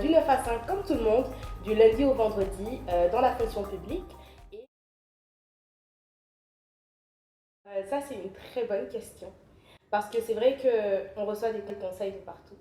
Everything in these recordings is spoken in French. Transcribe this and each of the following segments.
du 9 à 5 comme tout le monde, du lundi au vendredi dans la fonction publique. Et, ça, c'est une très bonne question. Parce que c'est vrai qu'on reçoit des conseils de partout.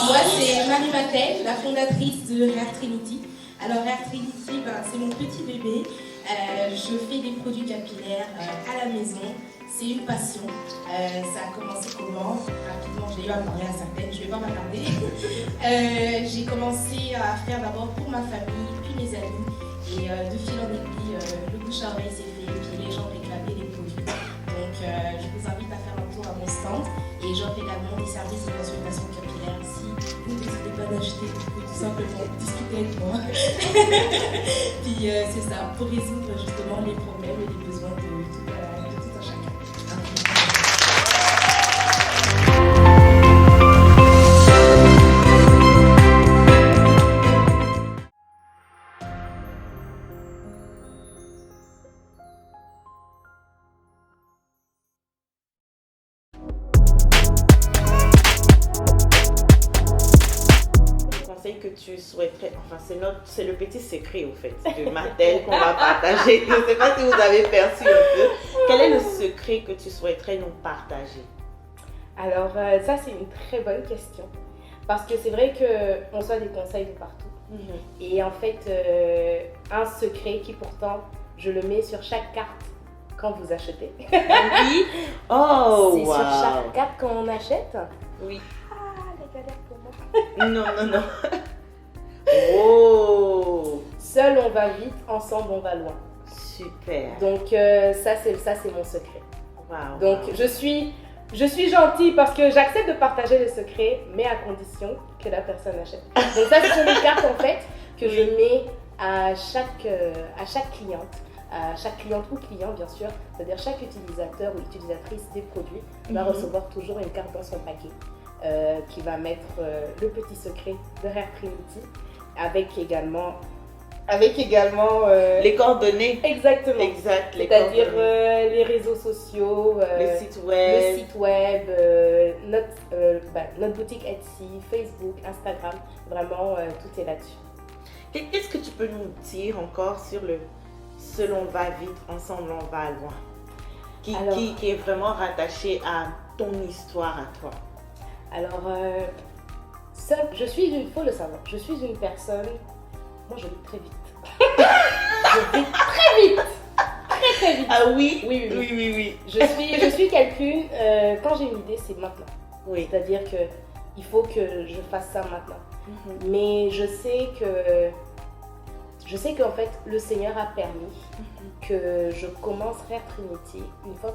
Moi, c'est Marie Matel, la fondatrice de Rare Trinity. Alors, Rare Trinity, c'est mon petit bébé. Je fais des produits capillaires à la maison. C'est une passion. Ça a commencé comment? Rapidement, j'ai eu à parler à certaines, je ne vais pas m'attarder. J'ai commencé à faire d'abord pour ma famille, puis mes amis. Et de fil en aiguille, le bouche à oreille s'est fait, puis les gens réclamaient les produits. Donc, je vous invite à faire un tour à mon stand. Et j'offre également des services de consultation capillaire ici. Vous n'hésitez pas d'acheter, vous pouvez tout simplement discuter avec moi. Puis c'est ça, pour résoudre justement les problèmes et les besoins de tout un chacun. Que tu souhaiterais, enfin c'est le petit secret au fait de Matel qu'on va partager. Je ne sais pas si vous avez perçu un peu. Quel est le secret que tu souhaiterais nous partager? Alors ça c'est une très bonne question parce que c'est vrai qu'on reçoit des conseils de partout. Et en fait un secret qui pourtant je le mets sur chaque carte quand vous achetez. Oui. Oh c'est sur chaque carte quand on achète. Oui. Les galères pour moi. Non. Oh. Seul on va vite, ensemble on va loin. Super. Donc ça c'est mon secret. Wow. Donc je suis gentille parce que j'accepte de partager les secrets, mais à condition que la personne achète. Donc ça ce sont les cartes en fait que je mets à chaque cliente ou client bien sûr, c'est-à-dire chaque utilisateur ou utilisatrice des produits va recevoir toujours une carte dans son paquet. Qui va mettre le petit secret de Rare Trinity avec également les coordonnées. Exactement. Exact. C'est-à-dire les réseaux sociaux, le site web, notre boutique Etsy, Facebook, Instagram, vraiment tout est là-dessus. Qu'est-ce que tu peux nous dire encore sur le seul on va vite, ensemble on va loin, qui est vraiment rattaché à ton histoire à toi? Alors, faut le savoir, je suis une personne, moi je vis très vite. Je vis très vite. Très vite. Ah oui? Oui. Je suis quelqu'une, quand j'ai une idée, c'est maintenant. Oui. C'est-à-dire qu'il faut que je fasse ça maintenant. Mais je sais qu'en fait, le Seigneur a permis que je commence Rare Trinity une fois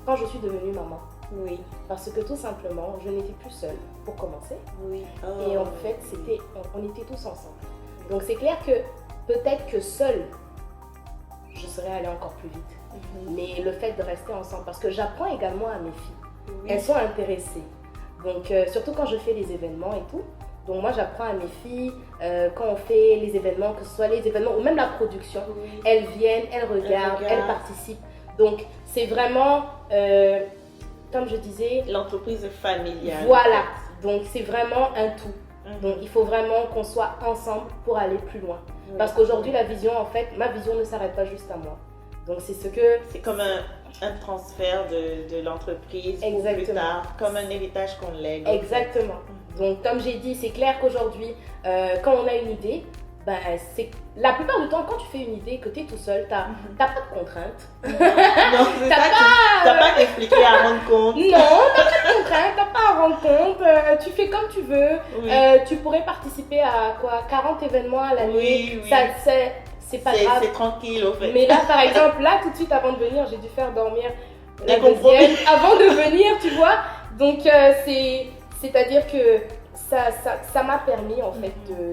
quand je suis devenue maman. Oui. Parce que tout simplement, je n'étais plus seule pour commencer. Oui. Et en fait, on était tous ensemble. Donc c'est clair que peut-être que seule, je serais allée encore plus vite. Mais le fait de rester ensemble, parce que j'apprends également à mes filles. Elles sont intéressées. Donc surtout quand je fais les événements et tout. Donc moi j'apprends à mes filles, quand on fait les événements, que ce soit les événements ou même la production, elles viennent, elles regardent, elles participent. Donc c'est vraiment, comme je disais, l'entreprise familiale. Voilà, donc c'est vraiment un tout. Donc il faut vraiment qu'on soit ensemble pour aller plus loin. Parce qu'aujourd'hui la vision, en fait, ma vision ne s'arrête pas juste à moi. Donc c'est ce que... C'est comme un transfert de l'entreprise pour plus tard, comme un héritage qu'on lègue. Exactement. Donc comme j'ai dit, c'est clair qu'aujourd'hui, quand on a une idée, ben, la plupart du temps, quand tu fais une idée, que tu es tout seul, tu n'as pas de contraintes. Non, c'est ça, tu n'as pas d'expliquer à rendre compte. Non, tu n'as pas de contraintes, tu n'as pas à rendre compte. Tu fais comme tu veux. Oui. Tu pourrais participer à 40 événements à l'année. Oui. C'est pas grave. C'est tranquille, au fait. Mais là, par exemple, tout de suite avant de venir, j'ai dû faire dormir la deuxième avant de venir, tu vois. Donc, c'est-à-dire que ça m'a permis en fait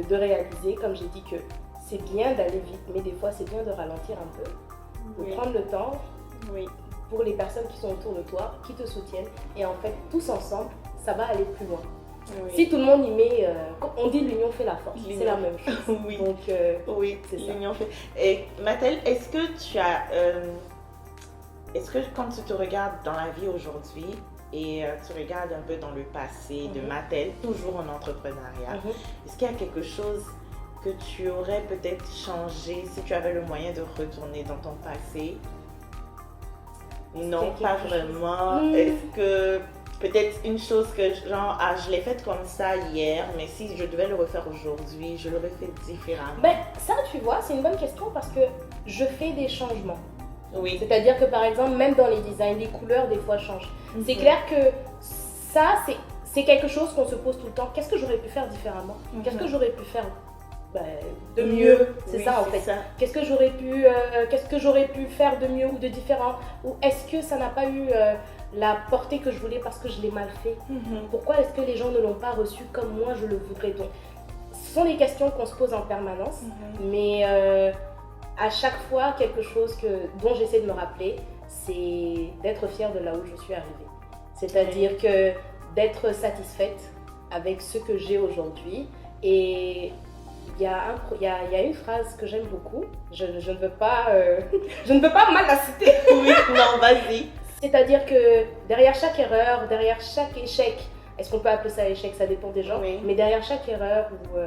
de réaliser, comme j'ai dit, que c'est bien d'aller vite, mais des fois c'est bien de ralentir un peu, de prendre le temps pour les personnes qui sont autour de toi, qui te soutiennent, et en fait tous ensemble, ça va aller plus loin. Si tout le monde y met, on dit l'union fait la force, c'est la même chose. Donc, c'est ça. L'union fait. Et Mathel, est-ce que tu as, est-ce que quand tu te regardes dans la vie aujourd'hui, et tu regardes un peu dans le passé de Mathel, toujours en entrepreneuriat, est-ce qu'il y a quelque chose que tu aurais peut-être changé si tu avais le moyen de retourner dans ton passé? Non, pas vraiment. Est-ce que peut-être une chose que genre, je l'ai faite comme ça hier, mais si je devais le refaire aujourd'hui, je l'aurais fait différemment? Ben, ça, tu vois, c'est une bonne question parce que je fais des changements. Oui. C'est-à-dire que par exemple, même dans les designs, les couleurs des fois changent. C'est clair que ça, c'est quelque chose qu'on se pose tout le temps. Qu'est-ce que j'aurais pu faire différemment? Qu'est-ce que j'aurais pu faire de mieux? C'est ça en fait. Qu'est-ce que j'aurais pu faire de mieux ou de différent? Ou est-ce que ça n'a pas eu la portée que je voulais parce que je l'ai mal fait? Pourquoi est-ce que les gens ne l'ont pas reçu comme moi je le voudrais? Donc, ce sont des questions qu'on se pose en permanence, mais à chaque fois, quelque chose dont j'essaie de me rappeler, c'est d'être fière de là où je suis arrivée. C'est-à-dire que d'être satisfaite avec ce que j'ai aujourd'hui. Et il y a une phrase que j'aime beaucoup, je ne veux pas mal la citer. Oui, non, vas-y. C'est-à-dire que derrière chaque erreur, derrière chaque échec, est-ce qu'on peut appeler ça échec? Ça dépend des gens. Mais derrière chaque erreur ou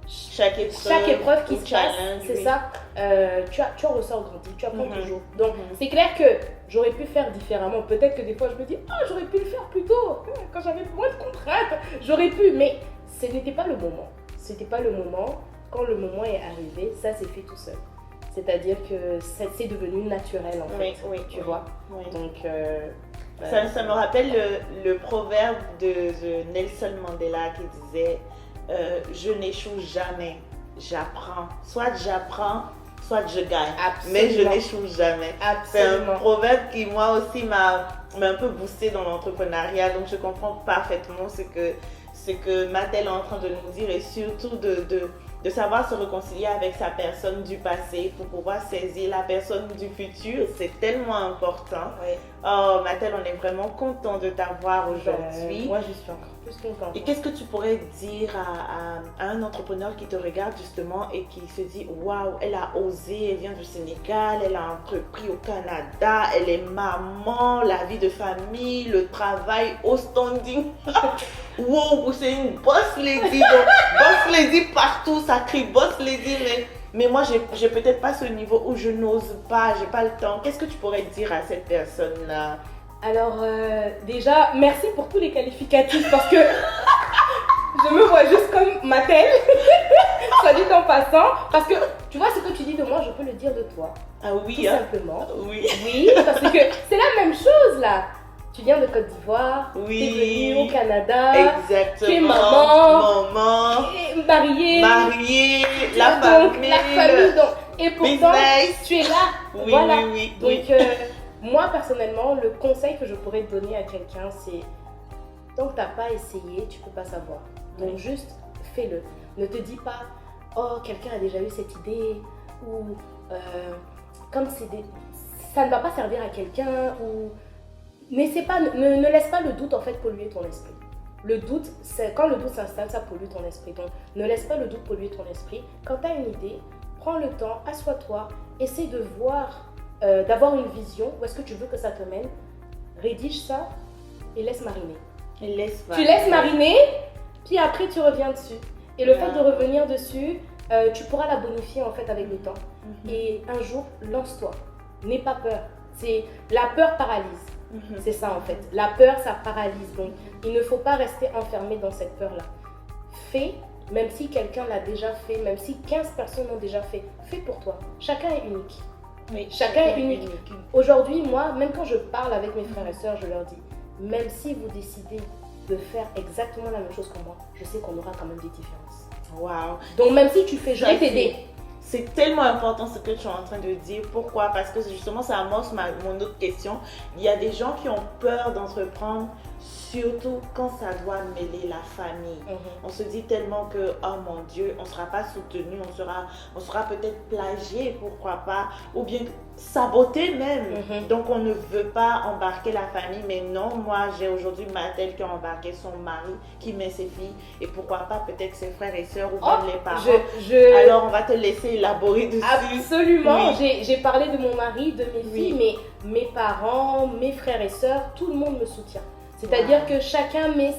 chaque épreuve qui se passe, c'est ça, tu en ressors grandi, tu apprends toujours. Donc c'est clair que j'aurais pu faire différemment. Peut-être que des fois je me dis, j'aurais pu le faire plus tôt, quand j'avais moins de contraintes, j'aurais pu, mais ce n'était pas le moment. C'était pas le moment. Quand le moment est arrivé, ça s'est fait tout seul. C'est-à-dire que c'est devenu naturel en fait, tu vois. Donc ça me rappelle le proverbe de Nelson Mandela qui disait je n'échoue jamais, j'apprends. Soit j'apprends, soit je gagne. Mais je n'échoue jamais. C'est un proverbe qui moi aussi m'a un peu boosté dans l'entrepreneuriat. Donc je comprends parfaitement ce que Mathel est en train de nous dire, et surtout de savoir se réconcilier avec sa personne du passé pour pouvoir saisir la personne du futur. C'est tellement important. Oh Mathel, on est vraiment content de t'avoir aujourd'hui. Moi je suis encore plus contente. Et qu'est-ce que tu pourrais dire à un entrepreneur qui te regarde justement et qui se dit waouh, elle a osé, elle vient du Sénégal, elle a entrepris au Canada, elle est maman, la vie de famille, le travail au standing. Wow, c'est une boss lady. Donc, boss lady partout, ça crie boss lady, mais moi j'ai peut-être pas ce niveau où je n'ose pas, j'ai pas le temps. Qu'est-ce que tu pourrais dire à cette personne-là? Alors déjà, merci pour tous les qualificatifs parce que je me vois juste comme Mathel, soit dit en passant, parce que tu vois ce que tu dis de moi, je peux le dire de toi. Ah oui, tout simplement. Oui, parce que c'est la même chose là. Tu viens de Côte d'Ivoire, tu es venue au Canada, exactement. Tu es maman, mariée, la famille, donc, et pourtant business. tu es là. Oui, voilà. oui. Donc Moi, personnellement, le conseil que je pourrais donner à quelqu'un, c'est tant que tu n'as pas essayé, tu ne peux pas savoir. Donc, juste fais-le. Ne te dis pas, oh, quelqu'un a déjà eu cette idée, ou comme ça ne va pas servir à quelqu'un, ou ne laisse pas le doute en fait polluer ton esprit. Le doute, quand le doute s'installe, ça pollue ton esprit. Donc, ne laisse pas le doute polluer ton esprit. Quand tu as une idée, prends le temps, assois-toi, essaie de voir, d'avoir une vision, où est-ce que tu veux que ça te mène. Rédige ça et laisse mariner. Tu laisses mariner, puis après tu reviens dessus. Et le fait de revenir dessus, tu pourras la bonifier en fait avec le temps. Et un jour, lance-toi. N'aie pas peur. La peur paralyse. C'est ça en fait. La peur, ça paralyse. Donc, il ne faut pas rester enfermé dans cette peur-là. Fais, même si quelqu'un l'a déjà fait, même si 15 personnes l'ont déjà fait, fais pour toi. Chacun est unique. Oui, chacun est unique. Aujourd'hui, moi, même quand je parle avec mes frères et sœurs, je leur dis, même si vous décidez de faire exactement la même chose que moi, je sais qu'on aura quand même des différences. Wow. Donc même si tu fais, je vais t'aider. C'est tellement important ce que tu es en train de dire. Pourquoi? Parce que justement, ça amorce mon autre question. Il y a des gens qui ont peur d'entreprendre, surtout quand ça doit mêler la famille. On se dit tellement que, oh mon Dieu, on ne sera pas soutenu, on sera peut-être plagié, pourquoi pas, ou bien saboté même. Donc on ne veut pas embarquer la famille, mais non, moi j'ai aujourd'hui Mathilde qui a embarqué son mari, qui met ses filles, et pourquoi pas peut-être ses frères et sœurs, ou même les parents. Alors on va te laisser élaborer dessus. Absolument, j'ai parlé de mon mari, de mes filles, mais mes parents, mes frères et sœurs, tout le monde me soutient. C'est-à-dire que chacun met...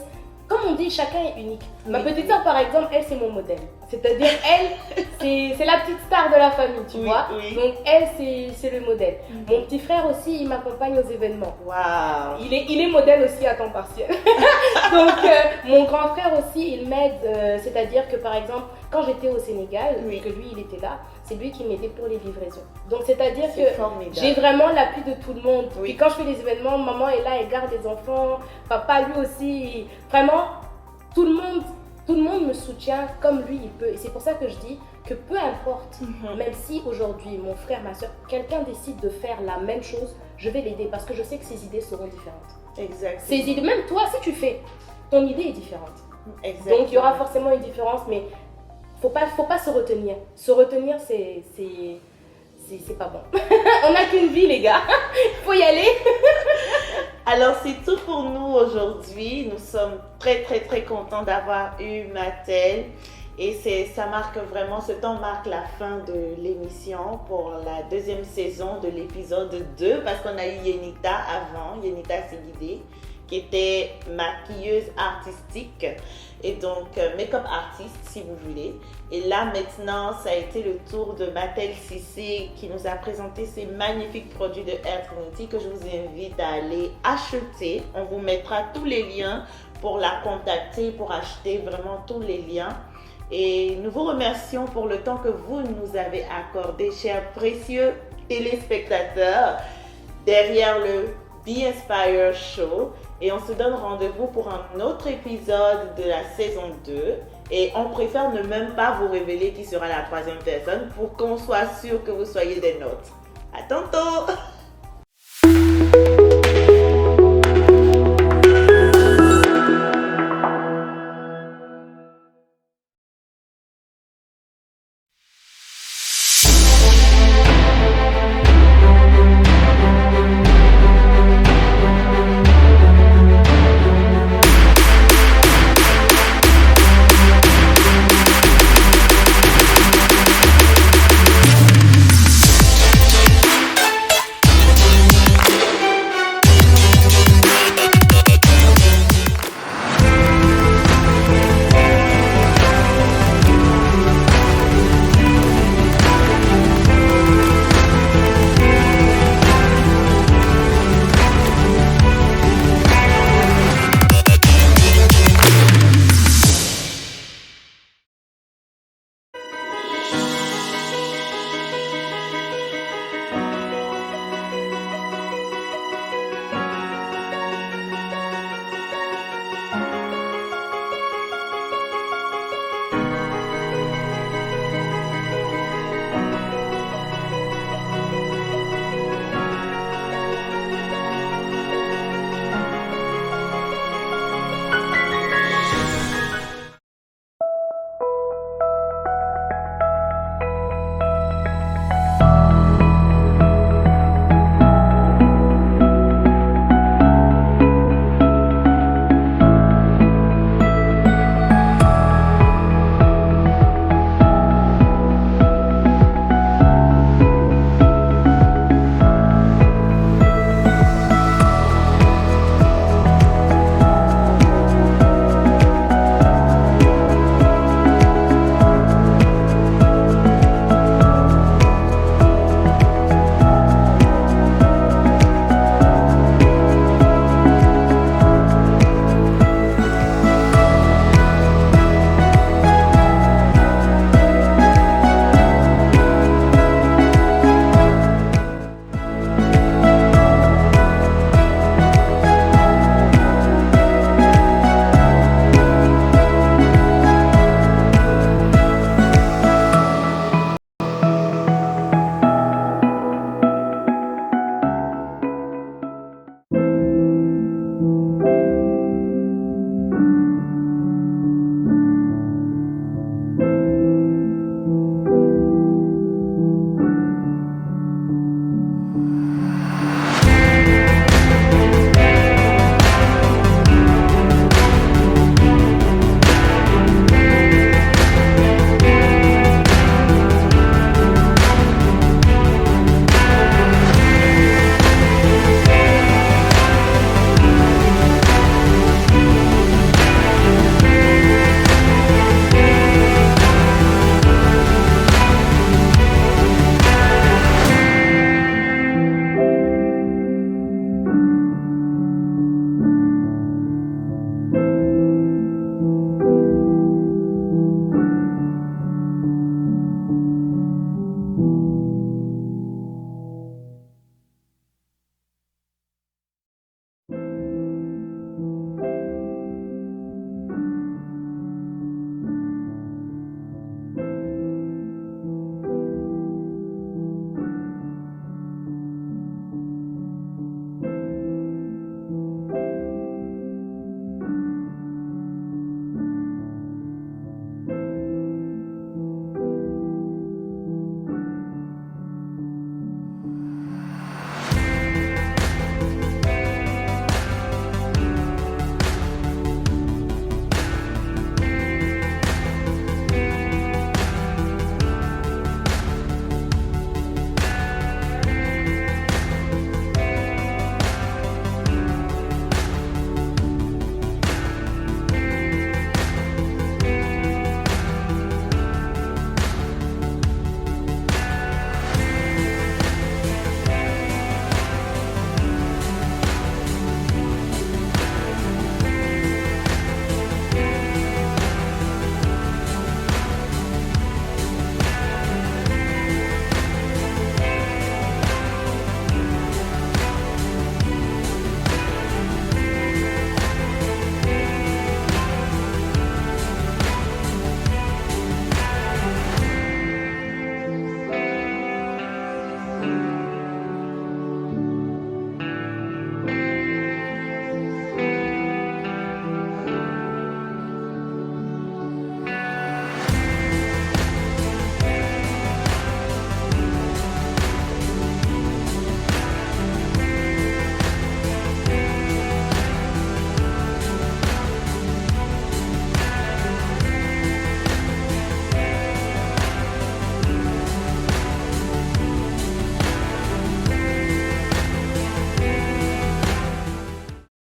Comme on dit, chacun est unique. Ma petite sœur, par exemple, elle, c'est mon modèle. C'est-à-dire, elle, c'est la petite star de la famille, tu vois. Donc, elle, c'est le modèle. Mon petit frère aussi, il m'accompagne aux événements. Wow. Il est modèle aussi à temps partiel. Donc, mon grand frère aussi, il m'aide. C'est-à-dire que, par exemple, quand j'étais au Sénégal, que lui, il était là, c'est lui qui m'aidait pour les livraisons. Donc, c'est-à-dire que j'ai vraiment l'appui de tout le monde. Puis quand je fais les événements, maman est là, elle garde les enfants. Papa, lui aussi. Vraiment, tout le monde me soutient comme lui, il peut. Et c'est pour ça que je dis que peu importe, même si aujourd'hui, mon frère, ma soeur, quelqu'un décide de faire la même chose, je vais l'aider parce que je sais que ses idées seront différentes. Exactement. Ses idées, même toi, si tu fais, ton idée est différente. Exactement. Donc, il y aura forcément une différence, mais faut pas se retenir. Se retenir, c'est pas bon. On n'a qu'une vie, les gars. Il faut y aller. Alors, c'est tout pour nous aujourd'hui. Nous sommes très, très, très contents d'avoir eu Mathilde. Et ce temps marque la fin de l'émission pour la deuxième saison de l'épisode 2. Parce qu'on a eu Yenita avant, Yenita Seguidé, qui était maquilleuse artistique et donc make-up artiste si vous voulez. Et là maintenant, ça a été le tour de Mathilde Cissé qui nous a présenté ces magnifiques produits de Hair Trinity que je vous invite à aller acheter. On vous mettra tous les liens pour la contacter, pour acheter vraiment tous les liens. Et nous vous remercions pour le temps que vous nous avez accordé, chers précieux téléspectateurs, derrière le Be Inspire Show. Et on se donne rendez-vous pour un autre épisode de la saison 2. Et on préfère ne même pas vous révéler qui sera la troisième personne pour qu'on soit sûr que vous soyez des nôtres. À tantôt!